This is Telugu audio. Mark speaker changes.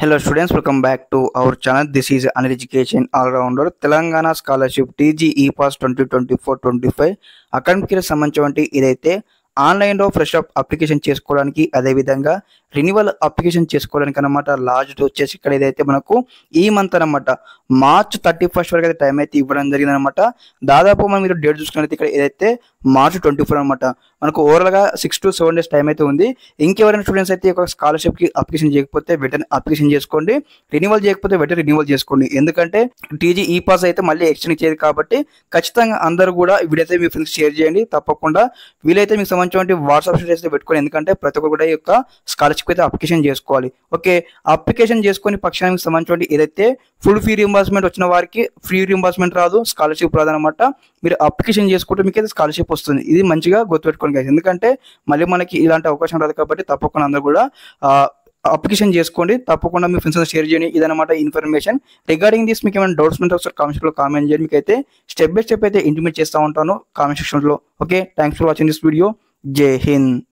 Speaker 1: Hello students, welcome back to our channel. This is an education all-rounder Telangana Scholarship TG EPAS 2024-25 academic year సంబంధించి ఇదైతే ఆన్లైన్లో ఫ్రెష్ అప్ అప్లికేషన్ చేసుకోవడానికి అదేవిధంగా రెన్యువల్ అప్లికేషన్ చేసుకోవడానికి అనమాట. లాస్ట్ వచ్చేసి ఇక్కడ ఏదైతే మనకు ఈ మంత్ అనమాట మార్చ్ 31 వరకు అయితే టైం అయితే ఇవ్వడం జరిగింది అనమాట. దాదాపు మనం మీరు డేట్ చూసుకున్నట్లయితే ఇక్కడ ఏదైతే మార్చ్ 24 అనమాట. మనకు ఓవరాల్గా 6 to 7 days టైం అయితే ఉంది. ఇంకెవరైనా స్టూడెంట్స్ అయితే ఒక స్కాలర్షిప్కి అప్లికేషన్ చేయకపోతే వెంటనే అప్లికేషన్ చేసుకోండి, రెన్యువల్ చేయకపోతే వెంటనే రెన్యువల్ చేసుకోండి. ఎందుకంటే టీజీ ఈ పాస్ అయితే మళ్ళీ ఎక్స్టెండ్ చేయదు కాబట్టి ఖచ్చితంగా అందరూ కూడా వీడైతే మీ ఫ్రెండ్స్ షేర్ చేయండి. తప్పకుండా వీలైతే మీకు సంబంధించిన వాట్సాప్ స్టేటస్ అయితే పెట్టుకోండి, ఎందుకంటే ప్రతి ఒక్కరు కూడా ఈ యొక్క స్కాలర్షిప్ అయితే అప్లికేషన్ చేసుకోవాలి. ఓకే, అప్లికేషన్ చేసుకుని పక్షానికి సంబంధించిన ఏదైతే ఫుల్ ఫీ రీంబర్స్మెంట్ వచ్చిన వారికి ఫ్రీ రీంబర్స్మెంట్ రాదు, స్కాలర్షిప్ రాదు అనమాట. మీరు అప్లికేషన్ చేసుకుంటే మీకు అయితే స్కాలర్షిప్ వస్తుంది. ఇది మంచిగా గుర్తుపెట్టుకోండి guys. ఎందుకంటే మళ్ళీ మనకి ఇలాంటి అవకాశం రాదు కాబట్టి తప్పకుండా అందరూ కూడా అప్లికేషన్ చేసుకోండి. తప్పకుండా మీ ఫ్రెండ్స్ షేర్ చేయండి. ఇదనమాట ఇన్ఫర్మేషన్ రిగార్డింగ్ దిస్. మీకు ఏమైనా డౌట్స్ ఉంటే ఒకసారి కామెంట్ సెక్షన్లో కామెంట్ చేయండి. మీకు అయితే స్టెప్ బై స్టెప్ అయితే ఇంటిమేట్ చేస్తూ ఉంటాను కామెంట్ సెక్షన్లో. Okay, thanks for watching this video. జై హింద్.